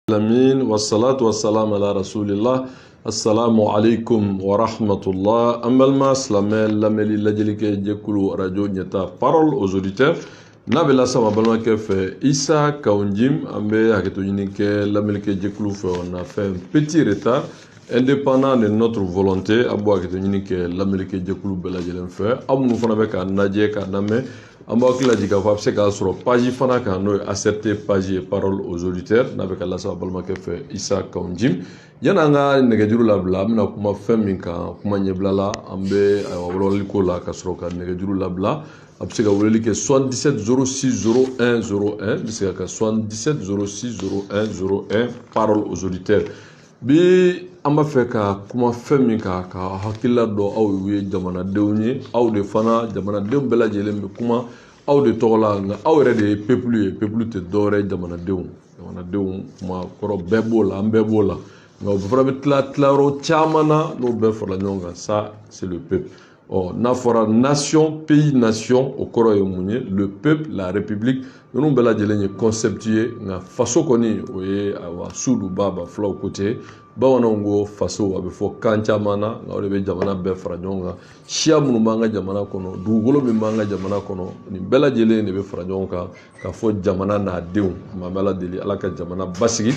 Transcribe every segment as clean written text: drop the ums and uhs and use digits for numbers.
Alamin wa salatu wa salam ala rasulillah. Assalamu alaikum wa rahmatullah. Amalma slamel lameli lajelike djekulu radio nyeta parole aux auditeurs. Nabela sama balma ke fait Issa Kaunjim ambe haketo yinike lamelike djekulu fait on a fait un petit retard indépendant de notre volonté abo haketo yinike lamelike djekulu bela jelen fait amu fana be ka naje ka name amba kila diga fa se ka soro page fana ka no accepter page parole aux auditeurs n'avec Allah sa balma ke fait Issa Kaunjim yana nga negejuru labla mina kuma fem ka kuma nyeblala ambe awololi ko la ka soro ka negejuru labla abse ka woleli ke 77 06 01 01 bise ka 77 06 01 01 parole aux auditeurs bi amba fe ka kuma fem ka hakilla do aw wi jamana dewni aw de fana jamana dew bela jelem kuma aw de tola nga aw re de peuple te dore jamana dew kuma koro bebola ambebola nga vraiment claro chamana no be for la nyonga ça c'est le peuple. Oh, nafora nation pays nation au koro yomunye le peuple la république nous bela jelenye conceptué nga faso koni oye awa sudu baba flow côté bawana ngo faso abe fo kancha mana nga ole be jamana be fra nyonga shia munu manga jamana kono dugolo be manga jamana kono ni bela jelene be fra nyonga ka fo jamana na dew mamala deli alaka jamana basigi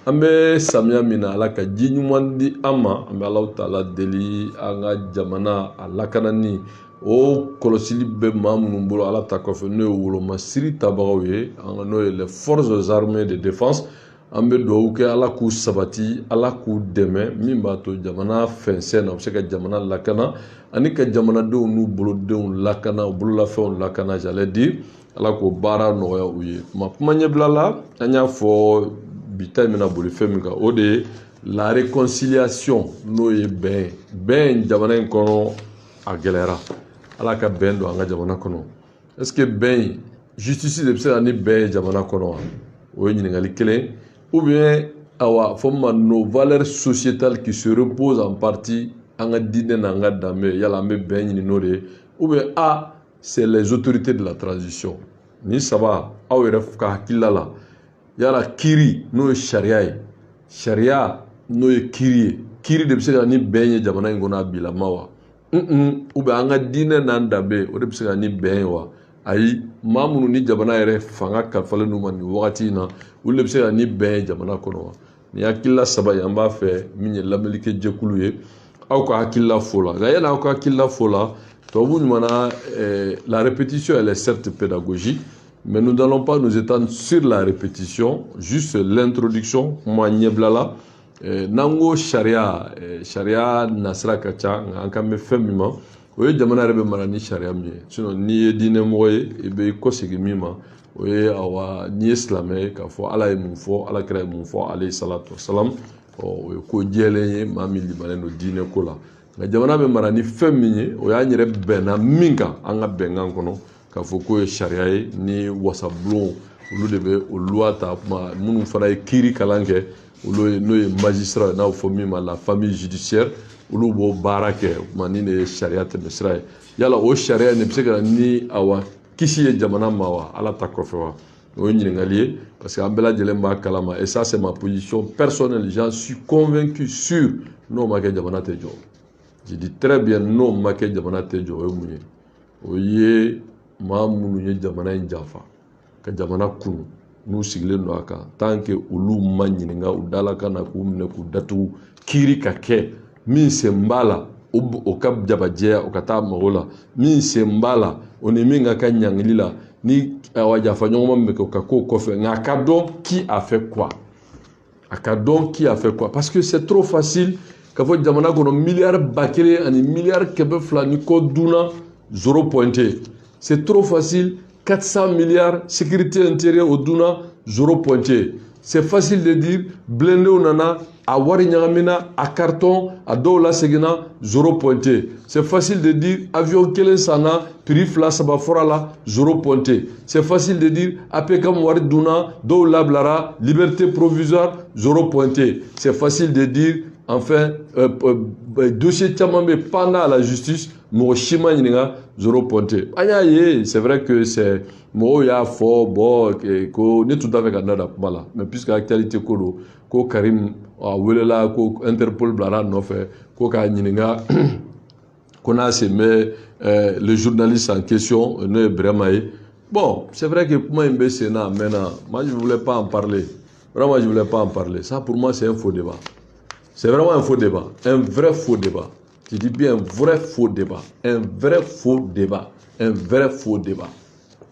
ambe samia mina alaka jinyumandi ama ambe Allah taala deli anga jamana alakanani o kolosili be mamunu bolo ala ta kofe no wolo masiri tabawe anga no les forces armées de défense ambe do ke ala ku sabati ala ku deme mimba to jamana fensen o seka jamana lakana anika jamana do nu bolo de lakana bolo la fe lakana j'allais dire ala ko bara no ya uye ma kuma nyeblala anya fo bitay mena boli femika ode la réconciliation no ye ben jamana kono a gelera ala ka ben do anga jamana kono est-ce que ben justice de psa ni ben jamana kono o yini ngali kele ou bien awa fomma nos valeurs sociétales qui se reposent en partie anga dine na anga dame yala me ben ni nore ou bien c'est les autorités de la transition ni saba awere ka hakilala yala kiri no sharia no kiri de psa ni ben jamana ngona bila mawa ube anga dine nandabe o de psika ni benwa ayi mamunu ni jamana yere fanga kalfale numa ni wakati na ule psika ni ben jamana kono ni akilla saba yamba fe minye lamelike jekulu ye au ka akilla fola gayana au ka akilla fola to bu mana la répétition elle est certes pédagogique mais nous n'allons pas nous étendre sur la répétition juste l'introduction moi nyeblala nango sharia nasra kacha ankame femima oye jamana rebe marani sharia mi sinon ni dine moye ebe ko sigimima oye awa ni islamé ka fo ala mun fo ala kra mun fo alayhi salatu wassalam o ko jele mami libane no dine ko la nga jamana be marani feminye oya nyere bena minga anga bengan kono ka fo ko sharia ni wasablo ulu debe uluata ma munu fara kiri kalanke nous magistrat na famille la famille judiciaire ulu bo barake manine sharia te mesra yala o sharia ne pseka ni awa kisi jamana mawa ala takofewa o ngali parce que ambela jelemba kalama et ça c'est ma position personnelle j'en suis convaincu sûr non ma ke jamana te jo je dis très bien non ma ke jamana te jo o munye o ye ma munu ye jamana injafa ka jamana kunu nous sigilen do aka tant que ulu manyininga udala kana ku mne ku datu kiri kake min sembala o kab jabaje o kata magola min sembala oni minga kanyangilila ni awaja fanyoma mbeke ko kofe nga kadon qui a fait quoi akadon qui a fait quoi parce que c'est trop facile ka fo jamana gono milliard bakere ani milliard kebe flani ko duna 0 pointé c'est trop facile 400 milliards, sécurité intérieure au Duna, 0 pointé. C'est facile de dire, blindé au nana, à Warinyagamina, à carton, à Doula Segina, 0 pointé. C'est facile de dire, avion Kelen Sana, Pirifla Sabaforala, 0 pointé. C'est facile de dire, Apekam Wariduna, Doula Blara, liberté provisoire, 0 pointé. C'est facile de dire, enfin dossier caman bɛ pendant la justice mɔgɔ si ma ɲininka zoro ponte an y'a ye c'est vrai que c'est mɔgɔw y'a fɔ bon ko ne tun t'a fɛ ka da don kuma la mais puisque actualité ko don ko Karim a welela ko Interpol bilara a nɔfɛ ko k'a ɲininka ko n'a se mɛ le journaliste en question n'o ye Birama ye. Bon, c'est vrai que kuma in bɛ sen na maintenant moi je voulais pas en parler. Vraiment, je voulais pas en parler. Ça, pour moi, c'est un faux débat. C'est vraiment un faux débat. Un vrai faux débat. Je dis bien un vrai faux débat. Un vrai faux débat. Un vrai faux débat.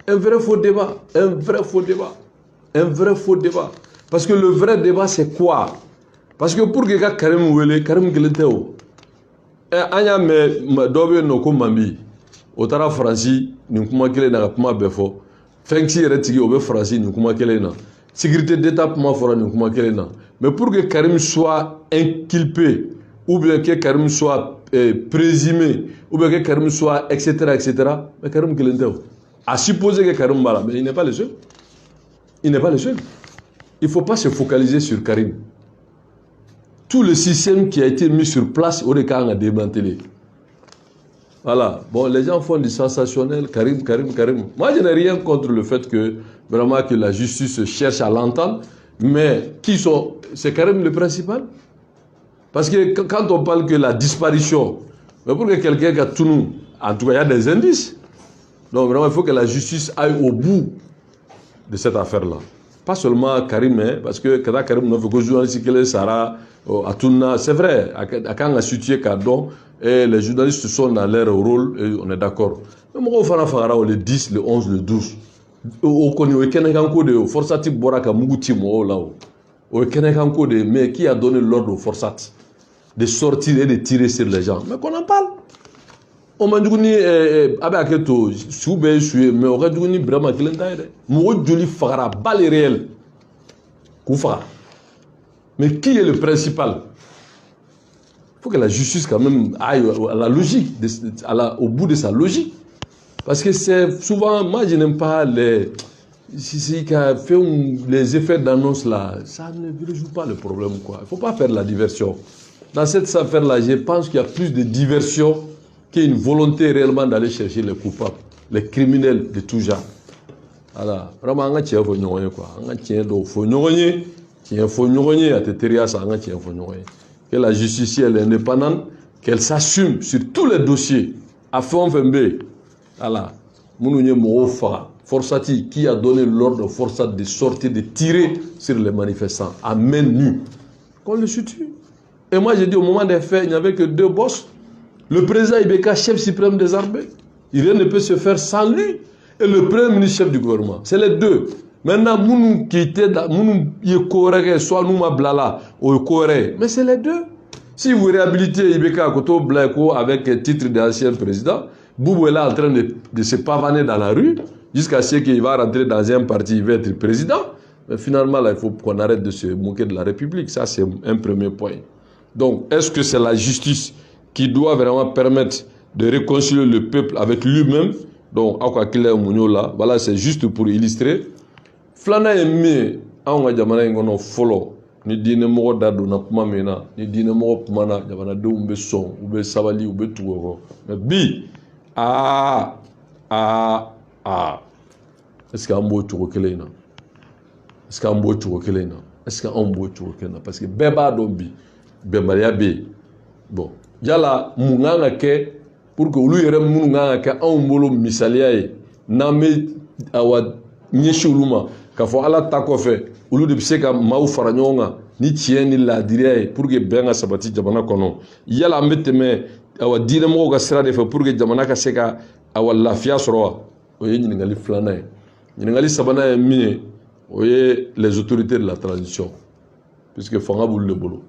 Un vrai faux débat. Un vrai faux débat. Un vrai faux débat. Parce que le vrai débat, c'est quoi? Parce que pour que Karim Wele, Karim Geleteo, Anya me dobe no ko mambi. Otara Franci, ni kuma kele na kuma befo. Fengsi retigi obe Franci ni kuma kele na. Sécurité d'État pour moi mais pour que Karim soit inculpé ou bien que Karim soit présumé ou bien que Karim soit etc. mais Karim Gelenteo a supposé que Karim Bala, mais il n'est pas le seul. Il n'est pas le seul. Il ne faut pas se focaliser sur Karim. Tout le système qui a été mis sur place au cas a démantelé. Voilà. Bon, les gens font du sensationnel. Karim. Moi, je n'ai rien contre le fait que vraiment que la justice cherche à l'entendre. Mais c'est Karim le principal. Parce que quand on parle que la disparition, mais pour que quelqu'un a tout nous, en tout cas, il y a des indices. Donc vraiment, il faut que la justice aille au bout de cette affaire-là. Pas seulement Karim, hein, parce que quand Karim n'a fait que journaliste, Sarah, Atuna, c'est vrai, quand on a situé Kardon, et les journalistes sont dans leur rôle, et on est d'accord. Mais moi, on fait le 10, le 11, le 12. On connaît le Kenekanko de Forsati Boraka Muguti Mo là. Au Kenekanko de, mais qui a donné l'ordre au Forsat de sortir et de tirer sur les gens. Mais qu'on en parle. On m'a dit que Abaketo, Soube, mais on a dit que Brahma Kilentaire. Moi, je lui ferai balle réelle. Koufa. Mais qui est le principal? Il faut que la justice quand même aille à la logique, au bout de sa logique. Parce que c'est souvent, moi je n'aime pas les effets d'annonce là. Ça ne résout pas le problème quoi. Il ne faut pas faire la diversion. Dans cette affaire-là, je pense qu'il y a plus de diversion qu'une volonté réellement d'aller chercher les coupables, les criminels de tout genre. Voilà. Vraiment, on a tient quoi. On a tient do fonyoye, tient fonyoye à teteria ça, on a tient fonyoye. Que la justice elle est indépendante, qu'elle s'assume sur tous les dossiers. À fond FMB. Voilà. Mounounye Mohofa, Forsati, qui a donné l'ordre Forsat de sortir, de tirer sur les manifestants, à main nue. Qu'on le situe. Et moi, j'ai dit au moment des faits, il n'y avait que deux boss. Le président Ibeka, chef suprême des armées. Rien ne peut se faire sans lui. Et le premier ministre chef du gouvernement. C'est les deux. Maintenant, Mounou qui était là, Mounou Yekoré, soit Nouma Blala, ou Koré. Mais c'est les deux. Si vous réhabilitez Ibeka Koto Blako avec un titre d'ancien président, Boubou est là en train de se pavaner dans la rue, jusqu'à ce qu'il va rentrer dans un parti, il va être président. Mais finalement, là, il faut qu'on arrête de se moquer de la République. Ça, c'est un premier point. Donc, est-ce que c'est la justice qui doit vraiment permettre de réconcilier le peuple avec lui-même? Donc, voilà, c'est juste pour illustrer. Flana est mieux, on a jamana ngono follow. Ni dine mo dadu na kuma mena, ni dine mo kuma na jamana de umbe son, ube sabali, ube tuwo. Mais bi, est-ce qu'on peut tout recueillir? Est-ce qu'on peut tout recueillir? Est-ce qu'on peut tout recueillir? Parce que beba dombi, beba yabe. Bon, yala munganga ke pour que lui yere munganga ke on bolo misaliaye name awa nyeshuluma ka fo ala takofe ulu de biseka mau faranyonga ni tieni la dirie pour que benga sabati jamana kono yala mbeteme awa dina mo ga sira de fe pour que jamana ka seka awa lafia soroa oye nyingali flana nyingali sabana e mi oye les autorités de la transition puisque fanga bulu le bolo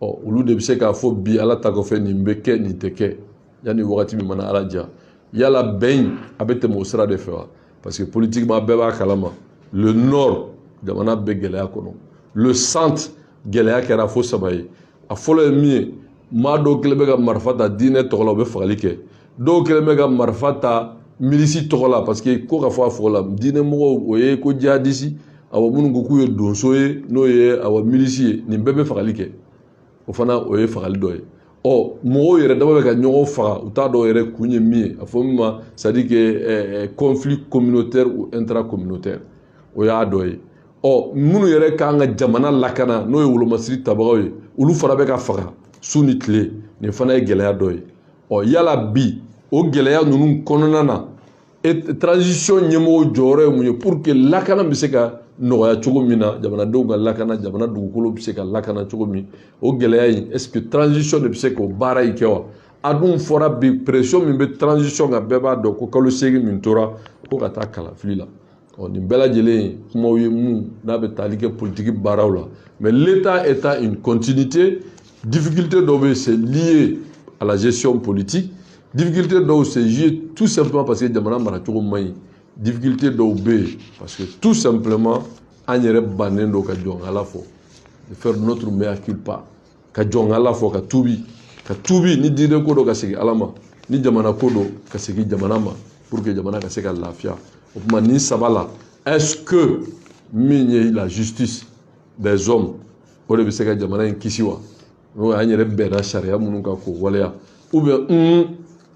oh ulu de biseka fo bi ala takofe ni mbeke ni teke yani wakati mi mana ala dia yala ben abete mo sira de fe parce que politiquement beba kalama le nord jamana be geleya kono le centre geleya kera fo sabaye a folo mi ma do kelebe ga marfata dine togla be fagali ke do kelebe ga marfata milisi togla parce que ko ka fo fola dine mo oye ko jadisi awa munu ko ku yo donso ye no ye awa milisi ni bebe fagali ke o fana o ye fagali dɔ ye mɔgɔw yɛrɛ dama bɛ ka ɲɔgɔn faga u t'a dɔn yɛrɛ kun ye min ye a fɔ min ma c'est à dire que conflit communautaire ou intracommunautaire o y'a dɔ ye minnu yɛrɛ k'an ka jamana lakana n'o ye wolomasiri tabagaw ye olu fana bɛ ka faga su ni tile nin fana ye gɛlɛya dɔ ye yala bi o gɛlɛya ninnu kɔnɔna na transition ɲɛmɔgɔ jɔyɔrɔ ye mun ye pour que lakana bɛ se ka nɔgɔya cogo min na jamanadenw ka lakana jamana dugukolo bɛ se ka lakana cogo min o gɛlɛya in est ce que transition de bɛ se k'o baara in kɛ wa a dun fɔra bi pression min bɛ transition kan bɛɛ b'a dɔn ko kalo 8 min tora ko ka taa kalafili la nin bɛɛ lajɛlen kumaw ye mun n'a bɛ tali kɛ politique baaraw la mais l'état étant une continuité difficulté dɔw bɛ c'est lié à la gestion politique difficulté dɔw c'est lié tout simplement parce que jamana maracogo man ɲi difficulté dɔw bɛ yen parce que tout simplement an yɛrɛ bannen don ka jɔn Ala fɔ de faire notre mea culpa ka jɔn Ala fɔ ka tuubi ni diinɛ ko dɔ ka segin Ala ma ni jamana ko dɔ ka segin jamana ma pour que jamana ka se ka lafiya o tuma nin saba la est-ce que min ye la justice des hommes o de bɛ se ka jamana in kisi wa n'o an yɛrɛ bɛnna sariya minnu kan k'o waleya ou bien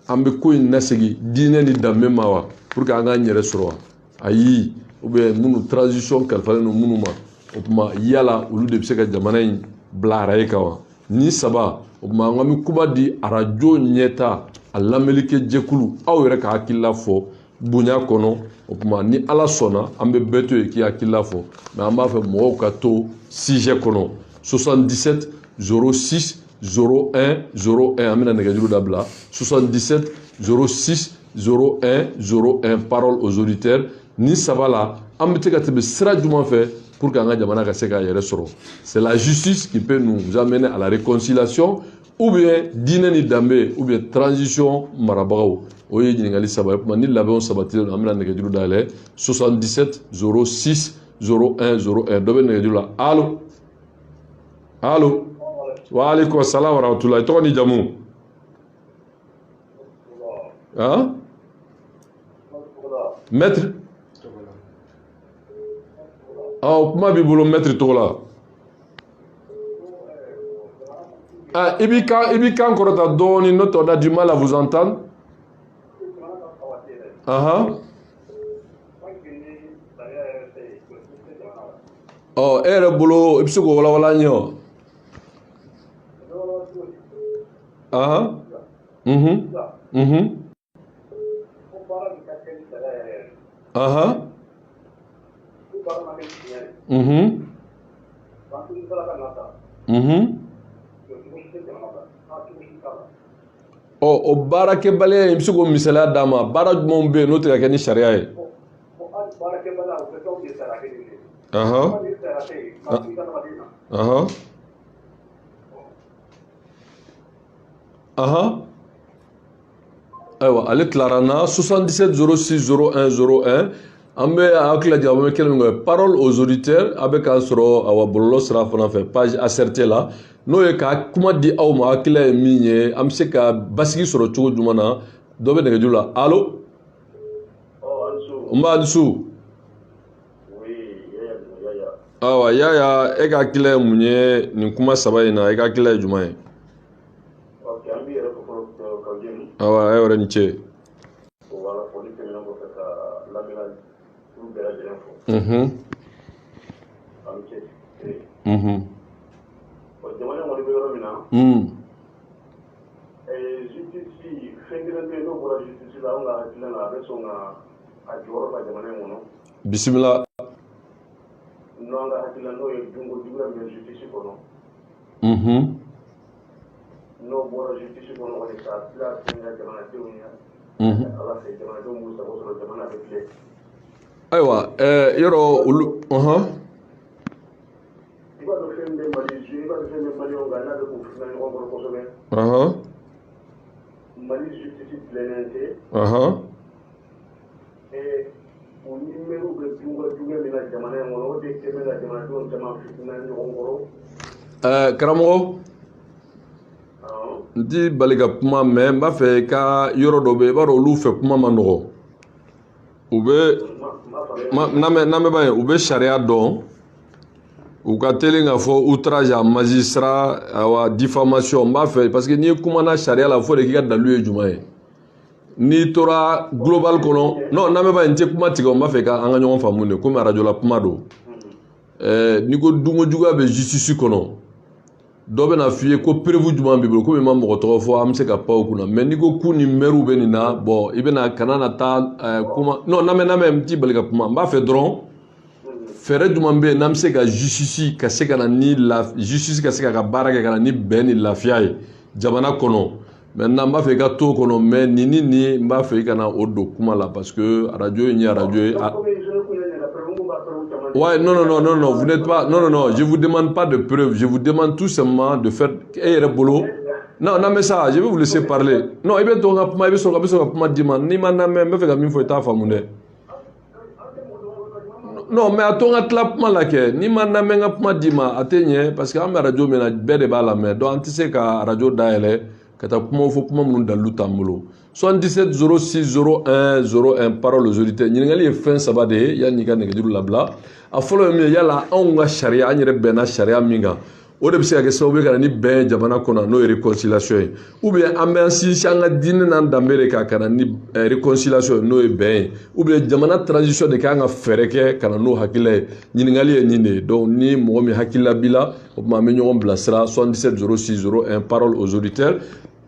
an bɛ ko in nasegin diinɛ ni danbe ma wa pour que an k'an yɛrɛ sɔrɔ wa ayi ou bien minnu transition kalifalen don minnu ma o tuma yala olu de bɛ se ka jamana in bila araye kan wa ni saba o tuma an bɛ kuma di arajo ɲɛta a lamɛnnikɛ jɛkulu aw yɛrɛ ka hakilila fɔ bonya kɔnɔ o tuma ni Ala sɔnna an bɛ bɛɛ to yen k'i hakilila fɔ mais an b'a fɛ mɔgɔw ka to sujet kɔnɔ 77 06 01 01 an bɛna nɛgɛjuru dabila 77 06 01 01 parole aux auditeurs ni saba la an bɛ se ka tɛmɛ sira jumɛn fɛ pour que an ka jamana ka se k'a yɛrɛ sɔrɔ c'est la justice qui peut nous amener à la réconciliation ou bien diinɛ ni danbe ou bien transition marabagaw o ye ɲininkali saba ye kuma ni labɛnw sabatilen don an bɛna nɛgɛjuru dayɛlɛ 77 06 01 01 dɔ bɛ nɛgɛjuru la allo wa alaikum salam wa rahmatullahi tɔgɔ ni jamu maître kuma b'i bolo maître tɔgɔ la i b'i kan kɔrɔta dɔɔni n'o tɛ on a du mal à vous entendre e yɛrɛ bolo i bɛ se k'o walawala an ye wa o baarakɛbaliya in i bɛ se k'o misaliya d'a ma baara jumɛnw bɛ yen n'o tɛ ka kɛ ni sariya ye ayiwa ale tilara na 77 06 01 01 an bɛ hakili lajɛ an bɛ kɛnɛ min kan parole aux auditeurs a bɛ k'an sɔrɔ awa bɔlɔlɔ sira fana fɛ page ACRT la n'o ye ka kuma di aw ma hakilila ye min ye an bɛ se ka basigi sɔrɔ cogo jumɛn na dɔ bɛ nɛgɛjuru la allo n b'a dusu awa Yaya e ka hakilila ye mun ye nin kuma saba in na e ka hakilila ye jumɛn ye awa e yɛrɛ ni ce jamana kɔni bɛ yɔrɔ min na justice fɛn kelen bɛ yen n'o bɔra justice la anw ka hakilina la a bɛ sɔn ka a jɔyɔrɔ fa jamana in kɔnɔ bisimila n'o an ka hakilina n'o ye dunko juguya min bɛ justice kɔnɔ n'o bɔra justice kɔnɔ kɔni k'a bila fɛn ka jamanadenw ɲɛ ala fɛ jamanadenw b'u sago sɔrɔ jamana bɛ filɛ ayiwa yɔrɔ olu i b'a dɔn fɛn bɛ Mali i b'a dɔn fɛn bɛ Maliyɛnw kan n'a bɛ k'u fina ɲɔgɔn kɔrɔ kosɛbɛ Mali justice bilennen tɛ u ni mɛriw bɛ dunko juguya min na jamana in kɔnɔ o de kɛ bɛ ka jamanadenw caman fitina ɲɔgɔn kɔrɔ karamɔgɔ n ti bali ka kuma mɛ n b'a fɛ i ka yɔrɔ dɔ bɛ yen i b'a dɔn olu fɛ kuma ma nɔgɔ u bɛ n'an bɛ b'a ye u bɛ sariya dɔn u ka teli k'a fɔ outrage à magistrat awa diffamation n b'a fɛ parce que n'i ye kumana sariya la fo de k'i ka dalilu ye jumɛn ye n'i tora global kɔnɔ non lamɛnba n tɛ kuma tigɛ n b'a fɛ k'an ka ɲɔgɔn faamu de komi radio la kuma don n'i ko dunko juguya bɛ justice kɔnɔ dɔ bɛna f'i ye ko preuve jumɛn b'i bolo komi i ma mɔgɔ tɔgɔ fɔ an bɛ se ka pan o kunna mais n'i ko k'u ni maires bɛ nin na bon i bɛna kana na taa kuma non lamɛn n t'i bali ka kuma n b'a fɛ dɔrɔn fɛɛrɛ jumɛn bɛ yen n'an bɛ se ka justice ka se ka na ni justice ka se ka baara kɛ ka na ni bɛn ni lafiya ye jamana kɔnɔ maintenant n b'a fɛ i ka to o kɔnɔ mais nin ni nin n b'a fɛ i ka na o don kuma la parce que radio in ye radio ye. Ouais, non, vous n'êtes pas. Non, je vous demande pas de preuves. Je vous demande tout simplement de faire. Non, mais ça, je vais vous laisser parler. Non, il va dire ni me fait comme il faut être famille. Non, mais attends, attrape-moi là que ni me pas dit atteigne parce que la radio me bête de balle mais donc tu sais que radio d'ailleurs que ta comment faut comment nous dans l'outamolo. 77 06 01 01 parole aux auditeurs. Ni ngali fin sabade ya ni ka ngejiru labla. A folo mi yala an ga sharia an yɛrɛ bɛnna sharia min kan o de bɛ se ka kɛ sababu ye ka na ni bɛn jamana kɔnɔ n'o ye réconciliation ye ou bien an bɛ an sinsin an ka diinɛ n'an danbe de kan ka na ni réconciliation n'o ye bɛn ye ou bien jamana transition de kan ka fɛɛrɛ kɛ ka na n'o hakilila ye ɲininkali ye nin de ye donc ni mɔgɔ min hakilila b'i la o tuma an bɛ ɲɔgɔn bilasira 77 06 01 parole aux auditeurs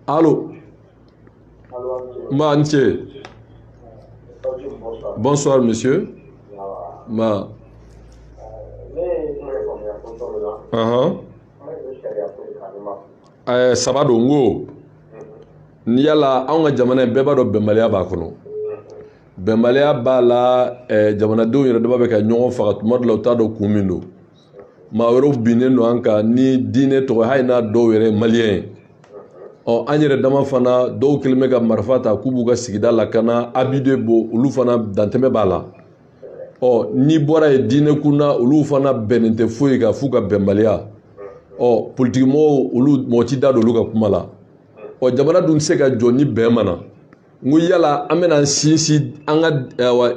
allo ma n cɛ bonsoir monsieur ma saba don n ko ni yala anw ka jamana in bɛɛ b'a dɔn bɛnbaliya b'a kɔnɔ bɛnbaliya b'a la jamanadenw yɛrɛ dama bɛ ka ɲɔgɔn faga tuma dɔ la u t'a dɔn kun min don maa wɛrɛw binnen don an kan ni diinɛ tɔgɔ hali n'a dɔw yɛrɛ ye maliyɛn ye an yɛrɛ dama fana dɔw kɛlen bɛ ka marifa ta k'u b'u ka sigida lakana abide bo olu fana dantɛmɛ b'a la n'i bɔra ye diinɛ kunda olu fana bɛnnen tɛ foyi kan f'u ka bɛnbaliya politique mɔgɔw olu mɔgɔ ti da don olu ka kuma la jamana dun tɛ se ka jɔ ni bɛn ma na n ko yala an bɛna sinsin an ka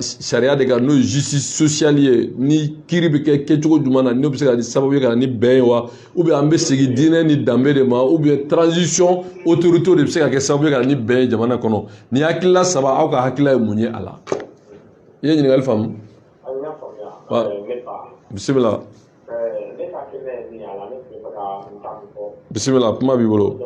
sariya de kan n'o ye justice sociale ye ni kiiri bɛ kɛ kɛcogo jumɛn na n'o bɛ se ka sababu ye ka na ni bɛn ye wa ou bien an bɛ segin diinɛ ni danbe de ma ou bien transition autorité de bɛ se ka kɛ sababu ye ka na ni bɛn ye jamana kɔnɔ nin hakilila saba aw ka hakilila ye mun ye a la i ye ɲininkali faamu. Bisimila. Bisimila kuma b'i bolo.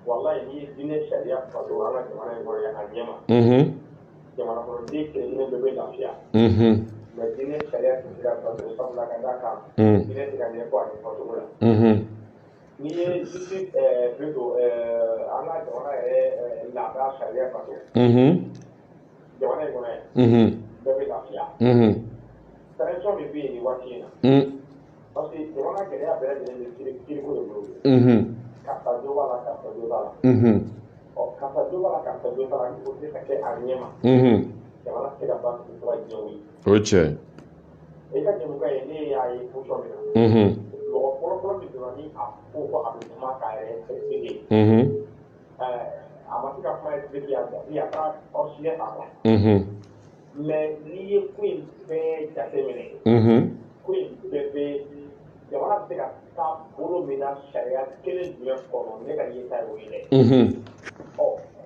Wallahi ni diinɛ sariya fato an ka jamana in kɔnɔ a ɲɛma jamana kɔnɔden kelen-kelen bɛɛ bɛ lafiya mais diinɛ sariya tɛ se ka fato sabula ka d'a kan diinɛ tɛ ka ɲɛfɔ a ɲɛfɔcogo la n'i ye justice plutôt an ka jamana yɛrɛ laada sariya fato jamana in kɔnɔ yan bɛɛ bɛ lafiya transition min bɛ yen nin waati in na parce que jamana gɛlɛya bɛɛ lajɛlen bɛ kiriko de bolo karisa dɔ b'a la karisa dɔ b'a la karisa dɔ b'a la karisa dɔ b'a la il faut que ka kɛ a ɲɛma jamana tɛ se ka ban sigi fo ka diɲɛ wuli o ye tiɲɛ ye i ka jamukan ye ne y'a ye position min na mɔgɔ fɔlɔ-fɔlɔ min donna ni a ko ko a bɛ kuma k'a yɛrɛ expliquer a ma se ka kuma expliquer a taara hors sujet ta quoi mais n'i ye ko in bɛɛ jateminɛ ko in bɛɛ bɛ jamana bɛ se ka taa bolo min na sariya kelen jumɛn kɔnɔ ne ka yeta ye o ye dɛ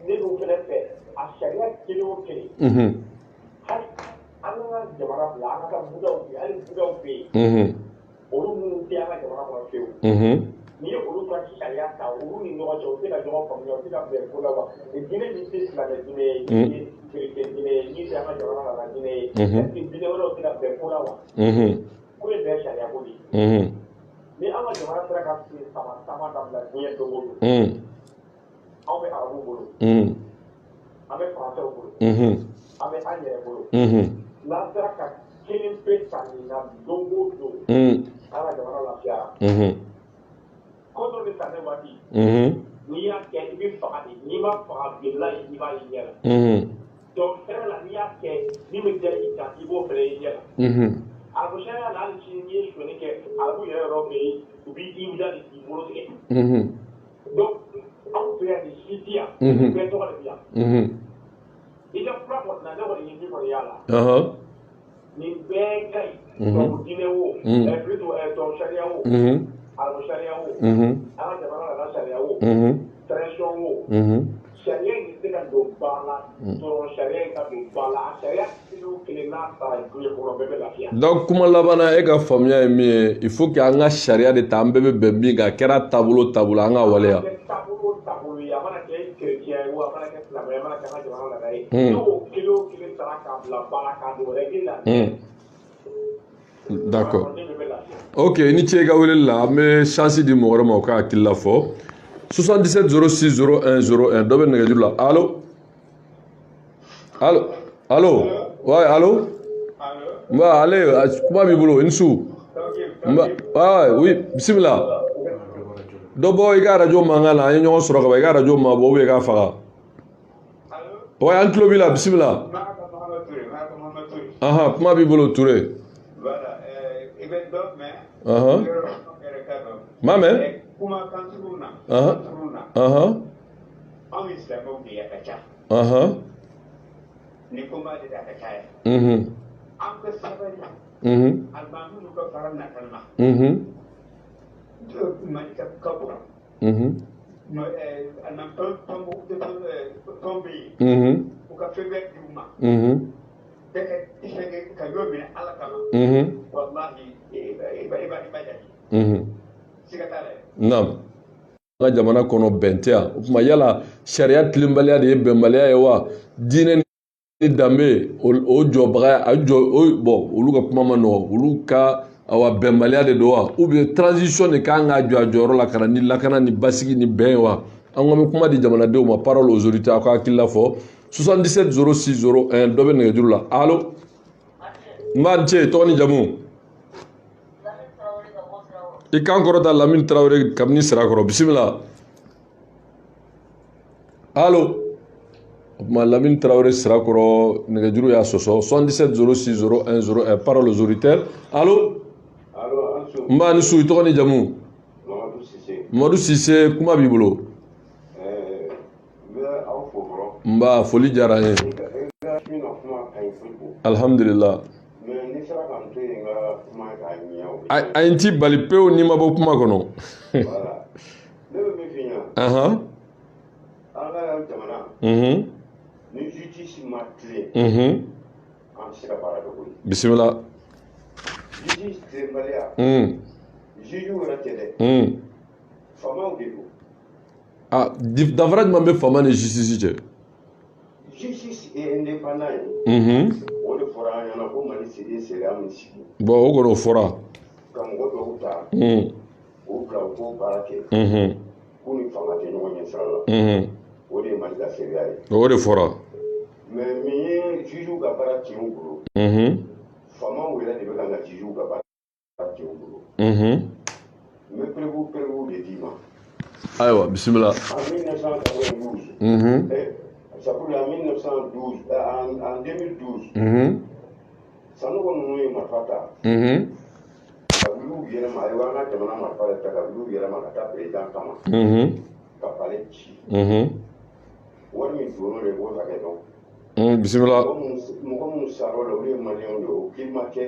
ne dun fɛnɛ fɛ a sariya kelen o kelen hali an ka jamana bila an ka budaw fɛ hali budaw fɛ yen olu minnu tɛ an ka jamana kɔnɔ fiyewu n'i ye olu ka sariya ta olu ni ɲɔgɔn cɛ u tɛ ka ɲɔgɔn faamuya u tɛ ka bɛn ko la wa diinɛ min tɛ silamɛ diinɛ ye ni ye kerecɛn diinɛ ye ni tɛ an ka jamana nana diinɛ ye est-ce que diinɛ wɛrɛw tɛ ka bɛn ko la wa ko ye bɛɛ sariya ko de ye ni an ka jamana sera ka sigi sama dabila diɲɛ don o don anw bɛ arabuw bolo an bɛ faransɛw bolo an bɛ an yɛrɛ bolo n'an sera ka kelen pe ta nin na don o don an ka jamana lafiyara ko dɔ bɛ ta ne waati n'i y'a kɛ i bɛ faga de n'i ma faga bilayi i b'a ye ɲɛ la donc fɛrɛ la n'i y'a kɛ min bɛ diya i kan i b'o fɛnɛ i ɲɛ la arabu sariya la hali sini n'i ye sonyɛli kɛ arabu yɛrɛ yɔrɔ fɛ yen u b'i wuli de k'i bolo tigɛ donc anw fɛ yan nin si ti yan bɛɛ tɔgɔ de bi yan i ka fura kɔni na ne kɔni ye min kɔni y'a la nin bɛɛ ka ɲi tubabu diinɛ wo plutôt tubabu sariya wo arabu sariya wo an ka jamana nana sariya wo tradition wo sariya in tɛ se ka don ba la dɔrɔn sariya in ka don ba la a sariya kelen n'a taara diɲɛ kɔnɔ bɛɛ bɛ lafiya. donc kuma laban e ka faamuya ye min ye il faut que an ka sariya de ta an bɛɛ bɛ bɛn min kan a kɛra taabolo taabolo an ka waleya. taabolo ye a mana kɛ chrétien ye o a mana kɛ silamɛ ye a mana kɛ an ka jamana nana ye n'o kelen o kelen taara k'a bila ba la k'a don wɛrɛ i la. d'accord ok ni ce i ka weleli la an bɛ chance di mɔgɔ wɛrɛ ma o ka hakili la fɔ 77 06 01 01 dɔ bɛ nɛgɛjuru la allo allo allo ouais allo nba ale kuma b'i bolo i ni su nba oui bisimila dɔ bɔ i ka radio mankan na an ye ɲɔgɔn sɔrɔ ka ban i ka radio ma bɔ ou bien i k'a faga ouais an tulo b'i la bisimila kuma b'i bolo Ture ma mɛn ni kuma de da ka kaya an ka sabari albamu ka fara na kalma man ka kabo no anan tombo tombi ko ka febe duma de isege ka yobi ala kama wallahi ibadi sigatale nam nga jamana kono bɛn tɛ yan o tuma yala sariya tilenbaliya de ye bɛnbaliya ye wa diinɛ ni danbe o jɔbaga a jɔ bon olu ka kuma ma nɔgɔ olu ka awa bɛnbaliya de don wa ou bien transition de kan ka jɔ a jɔyɔrɔ la ka na ni lakana ni basigi ni bɛn ye wa an ko an bɛ kuma di jamanadenw ma parole aux autorités a ka hakili la fɔ 77 06 01 dɔ bɛ nɛgɛjuru la allo n b'a cɛ tɔgɔ ni jamu i kan kɔrɔta Lamine Traoré kabini Sirakɔrɔ bisimila allo o tuma Lamine Traoré Sirakɔrɔ nɛgɛjuru y'a sɔsɔ 77 06 01 01 parole aux auditeurs allo n b'a ni su i tɔgɔ ni jamu Mamadu Sise kuma b'i bolo n b'a foli diyara an ye alhamdulillah a ye n ti bali pewu n'i ma bɔ kuma kɔnɔ ni justice ma tilen an tɛ se ka baara dɔ koyi bisimila justice tilenbaliya juge yɛrɛ tɛ dɛ faamaw de don danfara jumɛn bɛ faama ni justice cɛ justice est indépendant ye o de fɔra an ɲɛna ko Mali ye sariya min sigi bon o kɔni o fɔra ka mɔgɔ dɔw ta o bila u k'o baara kɛ k'u ni fanga tɛ ɲɔgɔn ɲɛ sira la o de ye Mali ka sariya ye o de fɔra mais min ye juge ka baara tiɲɛ u bolo faamaw yɛrɛ de bɛ kan ka juge ka baara tiɲɛ u bolo n bɛ perewu de d'i ma ayiwa bisimila en 1992 ça pour en 1912 en 2012 Sanogo ninnu ye marifa ta ka wuli u yɛrɛ ma ayiwa an ka jamana marifa de ta ka wuli u yɛrɛ ma ka taa président kama ka palais ci wari min donn'o de b'o hakɛ dɔn bisimila mɔgɔ minnu sara o la olu ye maliyɛnw de ye o kiiri ma kɛ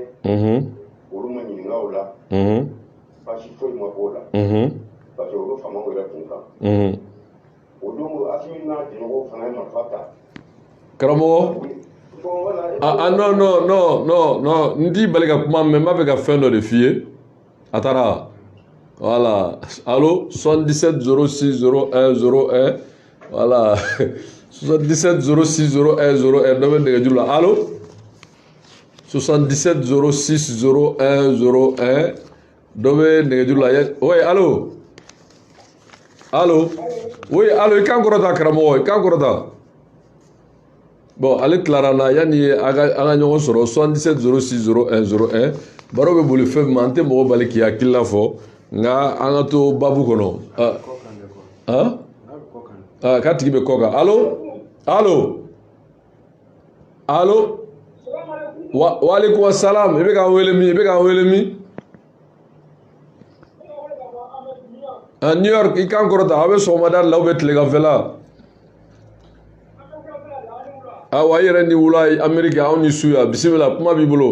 olu ma ɲininka o la basi foyi ma k'o la parce que olu faamaw yɛrɛ tun kan o don Asimi n'a jɛɲɔgɔnw fana ye marifa ta karamɔgɔ non n t'i bali ka kuma mɛ n b'a fɛ ka fɛn dɔ de f'i ye a taara voilà allo 77 06 01 01 voilà 77 06 01 01 dɔ bɛ nɛgɛjuru la allo 77 06 01 01 dɔ bɛ nɛgɛjuru la oui allo allo oui allo i kan kɔrɔta karamɔgɔ i kan kɔrɔta bon ale tilara na yanni an ka ɲɔgɔn sɔrɔ 77 06 01 01 baro bɛ boli fɛn min ma an tɛ mɔgɔ bali k'i hakili la fɔ nka an ka to babu kɔnɔ k'a tigi bɛ kɔ kan allo allo allo wa alaikum assalam ibe ka wele mi New York ikan korota abe somada lawbe tlega vela awa yere ni wula Amerika on ni suya bismillah kuma bi bolo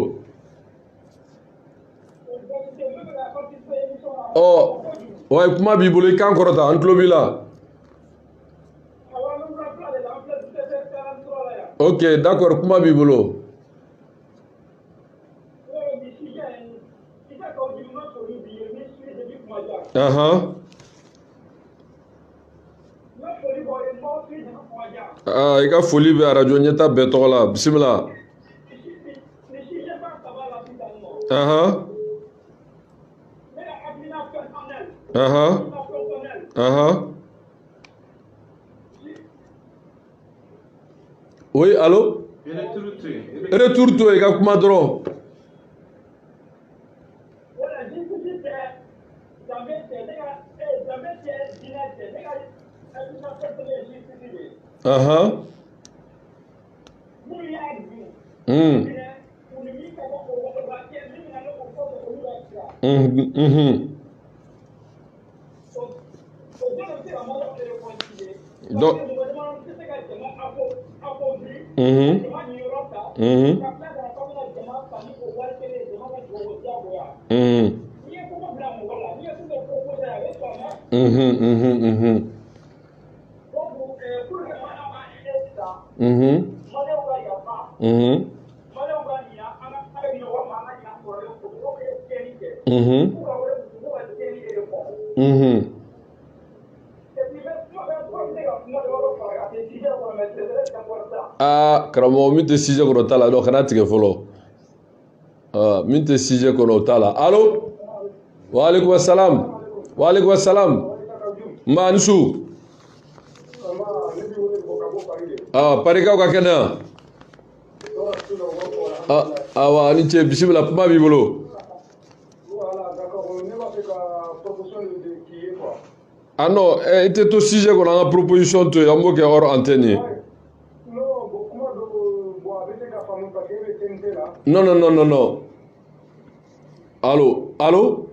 oh ouais kuma bi bolo ikan korota an klobila ok d'accord kuma bi bolo i ka foli bɛ arajo ɲɛta bɛɛ tɔgɔ la bisimila oui allo retour to i ka kuma dɔrɔn karamɔgɔ min tɛ sujet kɔnɔ o t'a la donc kana tigɛ fɔlɔ min tɛ sujet kɔnɔ o t'a la allo wa alaikum assalam ma ni su parikaw ka kɛnɛ awa ni ce bisimila kuma b'i bolo ah non i tɛ to sujet kɔnɔ an ka proposition to yen an b'o kɛ hors antenne ye non allo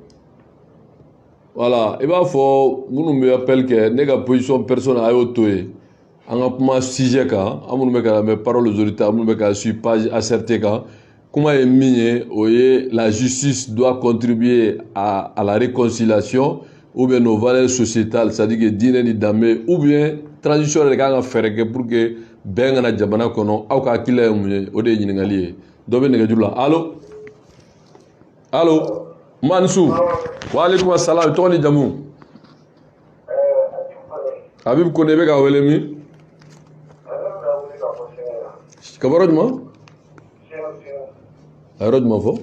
voilà i b'a fɔ minnu bɛ appel kɛ ne ka position personnelle a y'o to yen an ka kuma sujet kan an minnu bɛ ka lamɛn parole aux auditeurs minnu bɛ ka suivre page ACRT kan kuma ye min ye o ye la justice doit contribuer à la réconciliation ou bien nos valeurs sociétales c'est-à-dire que diinɛ ni danbe ou bien transition yɛrɛ kan ka fɛɛrɛ kɛ pour que bɛn kana jamana kɔnɔ aw ka hakilila ye mun ye o de ye ɲininkali ye dɔ bɛ nɛgɛjuru la allo Mansu wa alaikum assalam tɔgɔ ni jamu Habib Kone bɛ ka wele min ka bɔ yɔrɔ jumɛn a yɔrɔ jumɛn fɔ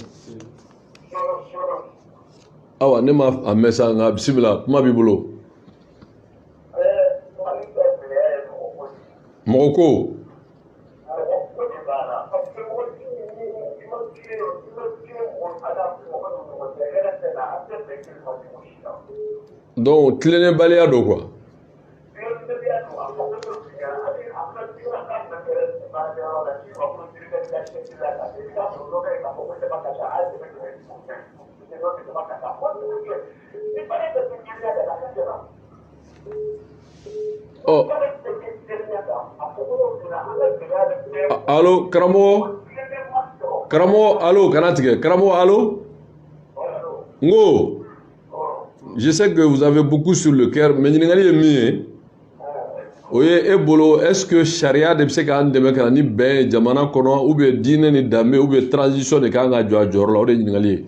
awa ne ma a mɛn sa nka bisimila kuma b'i bolo mɔgɔ ko donc tilennenbaliya don quoi oh allo karamɔgɔ allo kana tigɛ karamɔgɔ allo ngo je sais que vous avez beaucoup sur le cœur mais ɲininkali ye min ye o ye e bolo est-ce que sariya de bɛ se k'an dɛmɛ ka na ni bɛn ye jamana kɔnɔ ou bien diinɛ ni danbe ou bien transition de kan ka jɔ a jɔyɔrɔ la o de ye ɲininkali ye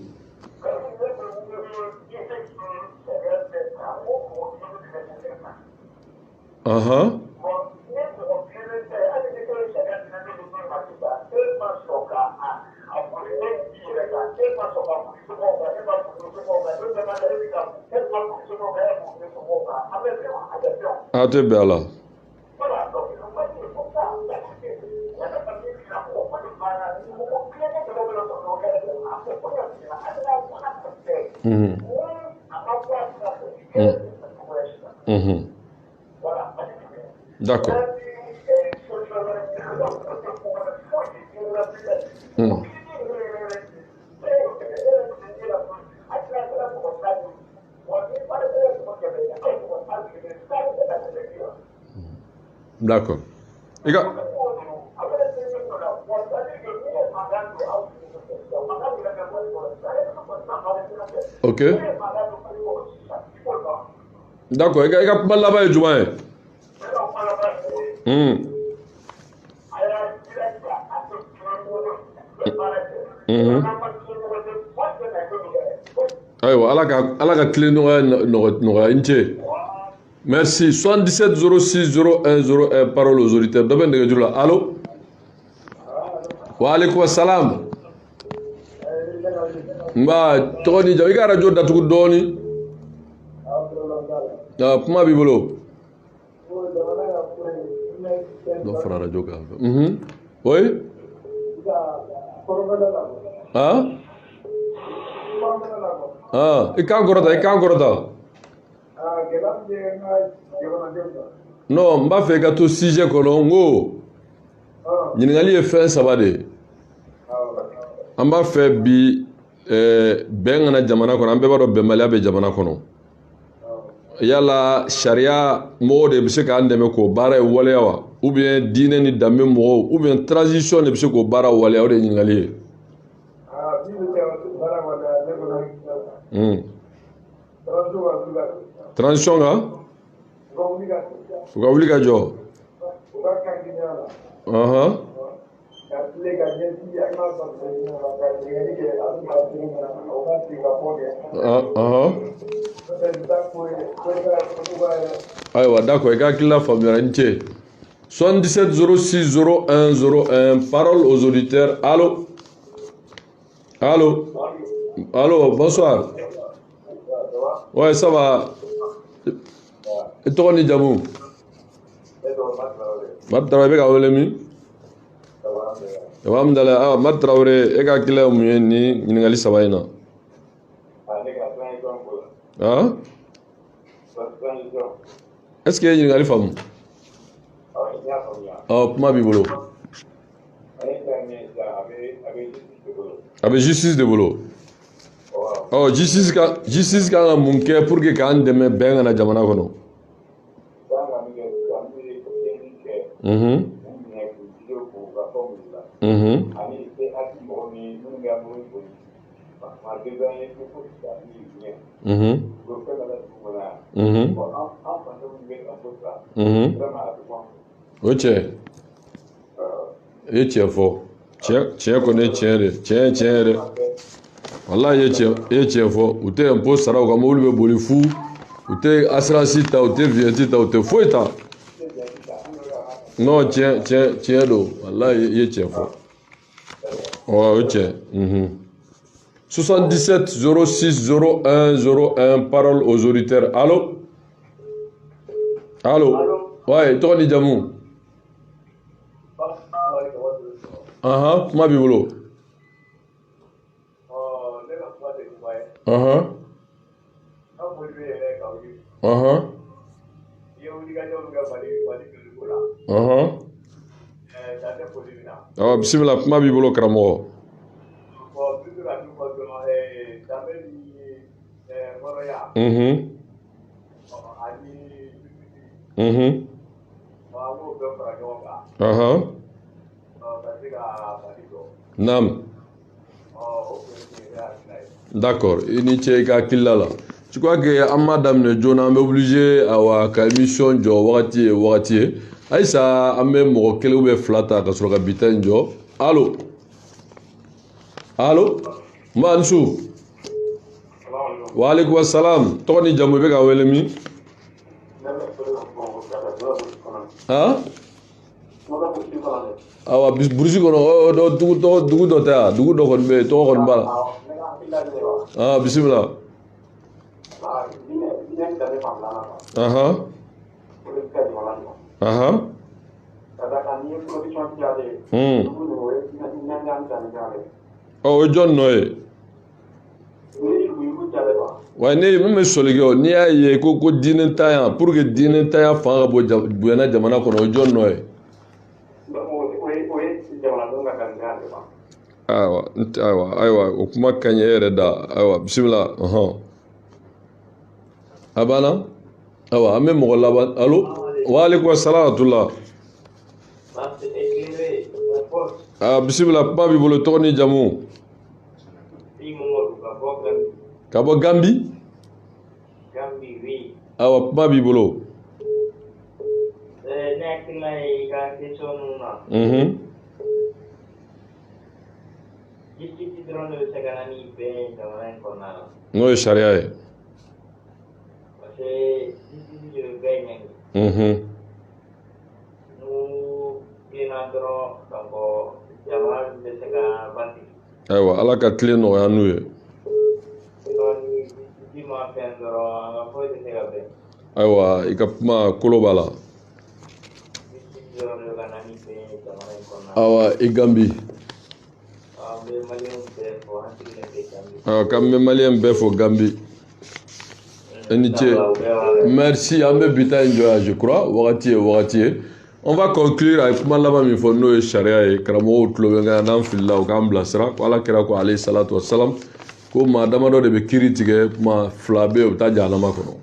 a tɛ bɛn a la d'accord D'accord. Ok. D'accord. Il y a pas là-bas et Jouan. Aïwa, ala ka clé nɔgɔya n cɛ. Merci. 77 06 01 01 parole aux auditeurs. Dɔ bɛ nɛgɛjuru la. Allo. Wa alaikum salam. Nba tɔgɔ ni jamu. I ka radio datugu dɔɔni. Kuma b'i bolo. Dɔ fara radio kan. Oui. I kan kɔrɔta. Non, n b'a fɛ i ka to sujet kɔnɔ n ko ɲininkali ye fɛn saba de ye. An b'a fɛ bi bɛn kana jamana kɔnɔ, an bɛɛ b'a dɔn bɛnbaliya bɛ jamana kɔnɔ. Yala sariya mɔgɔw de bɛ se k'an dɛmɛ k'o baara ye waleya wa? Ou bien diinɛ ni danbe mɔgɔw ou bien transition de bɛ se k'o baara waleya? O de ye ɲininkali ye. Transition kan? U ka wuli ka jɔ. Ayiwa, d'accord, i ka hakilila faamuyara n cɛ. 77 06 01 01 parole aux auditeurs. Allô? Allô? Allô, bonsoir. Ouais, ça va. I tɔgɔ ni jamu? Mati Traoré, bɛ ka wele min? Alhamdulillah. Mati Traoré, e ka hakilila ye mun ye ni ɲininkali saba in na? Est-ce que e ye ɲininkali faamu? Kuma b'i bolo. A bɛ justice de bolo. Justice kan ka mun kɛ pour que k'an dɛmɛ bɛn kana jamana kɔnɔ? O cɛ, i ye tiɲɛ fɔ. Tiɲɛ kɔni ye tiɲɛ de. Tiɲɛ yɛrɛ. Wallahi i ye tiɲɛ fɔ. U tɛ impôt sara, u ka mobili bɛ boli fu. U tɛ assurance ta, u tɛ vignette ta, u tɛ foyi ta. Non, tiɲɛ don. Wallahi i ye tiɲɛ fɔ. O ye tiɲɛ. 77 06 01 01 parole aux auditeurs. Allô? Allô? Ouais, tɔgɔ ni jamu? Kuma b'i bolo. Bisimila, kuma b'i bolo karamɔgɔ. Naam. D'accord, i ni ce i ka hakilila la. Je crois que an m'a daminɛ joona, an bɛ obligé ka émission jɔ wagati ye. Ayisa, an bɛ mɔgɔ kelen ou bien fila ta ka sɔrɔ ka bi ta in jɔ. Allo? Allo? N b'a ni su. Wa alaikum salam. Tɔgɔ ni jamu, i bɛ ka wele min? Awa, burusi kɔnɔ, dugu dɔ tɛ yan? Dugu dɔ kɔni bɛ yen, tɔgɔ kɔni b'a la. Bisimila. O ye jɔn nɔ ye? Wa ne min bɛ sɔli kɛ o, n'i y'a ye ko diinɛ ta yan, pour que diinɛ ta yan fanga ka bonyana jamana kɔnɔ, o ye jɔn nɔ ye? Aywa o kuma ka ɲi e yɛrɛ da ayiwa bisimila a banna ayiwa an bɛ mɔgɔ laban alo waaleykum salaam wa rahmatulah bisimila kuma b'i bolo tɔgɔ ni jamu ka bɔ Gambi ayiwa kuma b'i bolo n'o ye sariya ye ayiwa ala ka tile nɔgɔya n'u ye ayiwa i ka kuma kolo b'a la ayiwa i Gambi k'an bɛ maliyɛn bɛɛ fo Gambi i ni ce merci an bɛ bi ta in jɔ je crois wagati ye on va conclure avec kuma laban min fɔ n'o ye sariya ye karamɔgɔw tulo bɛ nka n'an filila u k'an bilasira ko ala kira ko alayhi salatu wa salam ko maa damadɔ de bɛ kiiri tigɛ kuma fila bɛ yen u bɛ taa jahanama kɔnɔ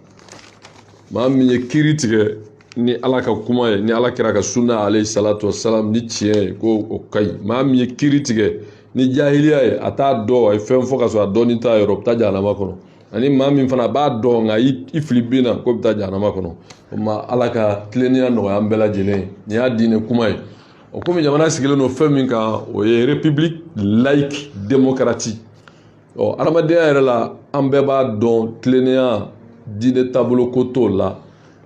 maa min ye kiiri tigɛ ni ala ka kuma ye ni ala kira ka sunna alayhi salatu wa salam ni tiɲɛ ye ko o ka ɲi maa min ye kiiri tigɛ ni jahiliya ye a t'a dɔn a ye fɛn fɔ ka sɔrɔ a dɔnni t'a yɔrɔ o bɛ taa jahanama kɔnɔ ani maa min fana b'a dɔn nka i fili bin na ko bɛ taa jahanama kɔnɔ o ma ala ka tilennenya nɔgɔya an bɛɛ lajɛlen ye nin y'a diinɛ kuma ye o komi jamana sigilen don fɛn min kan o ye république laïque démocratique adamadenya yɛrɛ la an bɛɛ b'a dɔn tilennenya diinɛ taabolo ko t'o la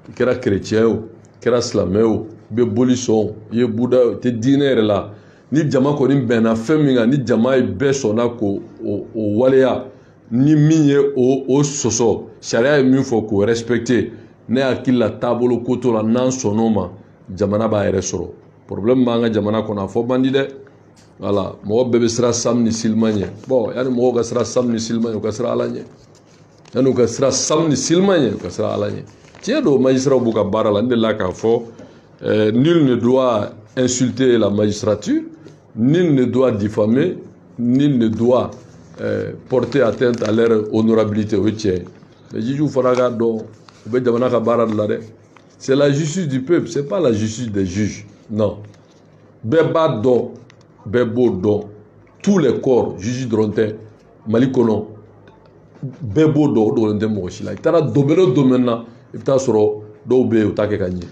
i kɛra chrétien o i kɛra silamɛ o i bɛ boli sɔn i ye buda o tɛ diinɛ yɛrɛ la ni jama kɔni bɛnna fɛn min kan ni jama ye bɛɛ sɔnna k'o waleya ni min ye o sɔsɔ sariya ye min fɔ k'o respecter ne hakili la taabolo ko t'o la n'an sɔnn'o ma jamana b'a yɛrɛ sɔrɔ problème b'an ka jamana kɔnɔ a fɔ man di dɛ voilà mɔgɔ bɛɛ bɛ siran sam ni silima ɲɛ bon yanni mɔgɔw ka siran sam ni silima ɲɛ u ka siran ala ɲɛ yanni u ka siran sam ni silima ɲɛ u ka siran ala ɲɛ tiɲɛ don magistrat b'u ka baara la n delila k'a fɔ nul ne doit insulter la magistrature nul ne doit diffamer nul ne doit porter atteinte à leur honorabilité o ye tiɲɛ ye mais juges fana k'a dɔn u bɛ jamana ka baara de la dɛ c'est la justice du peuple c'est pas la justice des juges non bɛɛ b'a dɔn bɛɛ b'o dɔn tous les corps juges dɔrɔn tɛ Mali kɔnɔ bɛɛ b'o dɔn o dɔrɔn tɛ mɔgɔ si la i taara domaine o domaine na i bɛ taa sɔrɔ dɔw bɛ yen u t'a kɛ ka ɲɛ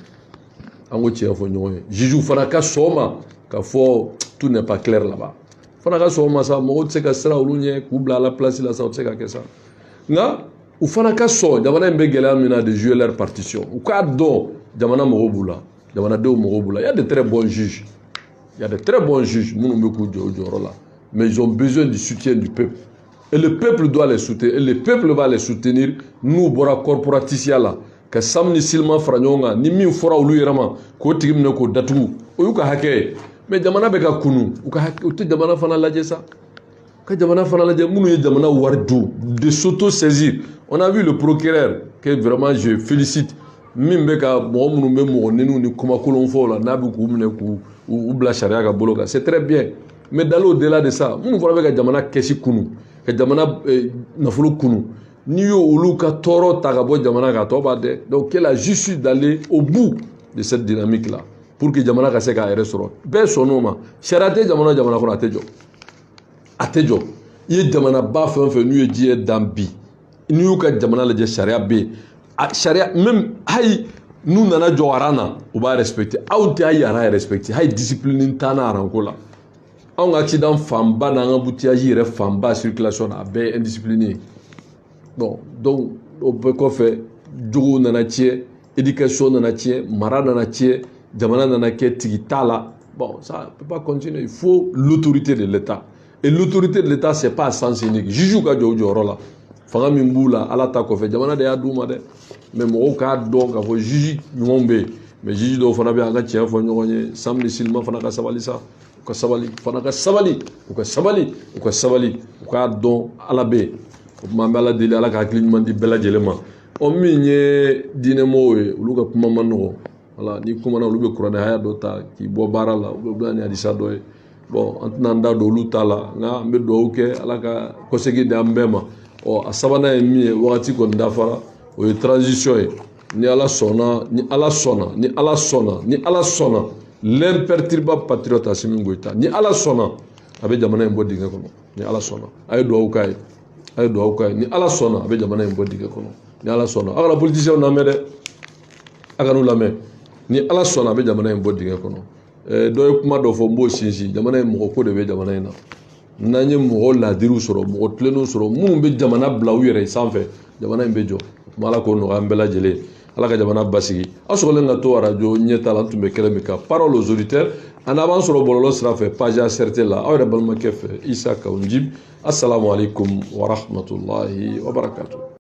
an ko tiɲɛ fɔ ɲɔgɔn ye juges fana ka sɔn o ma ka fɔ tout n'est pas clair là-bas fana ka sɔn o ma sa mɔgɔw tɛ se ka siran olu ɲɛ k'u bila a la place la sa o tɛ se ka kɛ sa nka u fana ka sɔn jamana in bɛ gɛlɛya min na de jouer leur partition u k'a dɔn jamana mɔgɔw b'u la jamanadenw mɔgɔw b'u la il y a de très bons juges il y a de très bons juges minnu bɛ k'u jɔ o jɔyɔrɔ la mais ils ont besoin du soutien du peuple et le peuple doit les soutenir et le peuple va les soutenir n'u bɔra corporatisiya la ka sam ni silima fara ɲɔgɔn kan ni min fɔra olu yɛrɛ ma k'o tigi minɛ k'o datugu o y'u ka hakɛ ye mais jamana bɛ ka kunu u tɛ jamana fana lajɛ sa ka jamana fana lajɛ minnu ye jamana wari dun de s'auto-saisir on a vu le procureur que vraiment je félicite min bɛ ka mɔgɔ minnu bɛ mɔgɔ neniw ni kumakolon fɔ o la n'a bɛ k'u minɛ k'u bila sariya ka bolo kan c'est très bien mais dans au-delà de ça minnu fana bɛ ka jamana kɛsi kunu ka jamana nafolo kunu n'i y'o olu ka tɔɔrɔ ta ka bɔ jamana kan a tɔ b'a dɛ donc quelle la justice d'aller au bout de cette dynamique là pour que jamana ka se k'a yɛrɛ sɔrɔ bɛɛ sɔnn'o ma sariya tɛ jamana kɔnɔ a tɛ jɔ a tɛ jɔ i ye jamanaba fɛn o fɛn n'u ye diɲɛ dan bi n'i y'u ka jamana lajɛ sariya bɛ yen a sariya même hali n'u nana jɔ aran na u b'a respecter aw tɛ hali aran respecter hali discipline t'an na aran ko la anw ka accident fanba n'an ka embouteillage yɛrɛ fanba circulation na a bɛɛ ye indiscipliné ye bon donc o bɛɛ kɔfɛ jogow nana tiɲɛ éducation nana tiɲɛ mara nana tiɲɛ jamana nana kɛ tigi t'a la bon ça ne peut pas continuer il faut l'autorité de l'État et l'autorité de l'État c'est pas à sens unique juge ka jɔ o jɔyɔrɔ la fanga min b'u la ala ta kɔfɛ jamana de y'a d'u ma dɛ mais mɔgɔw k'a dɔn k'a fɔ juge ɲumanw bɛ yen mais juge dɔw fana bɛ yen an ka tiɲɛ fɔ ɲɔgɔn ye sam ni silima fana ka sabali sa u ka sabali fana ka sabali u ka sabali u ka sabali u k'a dɔn ala bɛ yen o tuma an bɛ ala deli ala ka hakili ɲuman di bɛɛ lajɛlen ma ɔ min ye diinɛmɔgɔw ye olu ka kuma man nɔgɔn voilà ni kumana olu bɛ kuranɛ haya dɔ ta k'i bɔ baara la u bɛ bila ni hadisa dɔ ye bon an tɛna an da don olu ta la nka an bɛ dugawu kɛ ala ka kɔsegi di an bɛɛ ma a sabanan ye min ye wagati kɔni dafara o ye transition ye ni ala sɔnna ni ala sɔnna ni ala sɔnna ni ala sɔnna l'imperturbable patriote Assimi Goïta ni ala sɔnna a bɛ jamana in bɔ dingɛ kɔnɔ ni ala sɔnna a ye dugawu k'a ye a ye dugawu k'a ye ni ala sɔnna a bɛ jamana in bɔ dingɛ kɔnɔ ni ala sɔnna a kana politicien lamɛn dɛ a ka n'u lamɛn ni ala sɔnna a bɛ jamana in bɔ dingɛ kɔnɔ dɔ ye kuma dɔ fɔ n b'o sinsin jamana in mɔgɔ ko de bɛ jamana in na n'an ye mɔgɔ ladiriw sɔrɔ mɔgɔ tilennenw sɔrɔ minnu bɛ jamana bila u yɛrɛ sanfɛ jamana in bɛ jɔ kuma ala k'o nɔgɔya an bɛɛ lajɛlen ala ka jamana basigi aw sɔgɔlen ka to arajo ɲɛta la an tun bɛ kɛlɛ min kan parole aux auditeurs an n'a b'an sɔrɔ bɔlɔlɔ sira fɛ page ACRT la aw yɛrɛ balimakɛ fɛ Isa Kawunjib assalamu alaikum wa rahmatullahi wa barakatuh.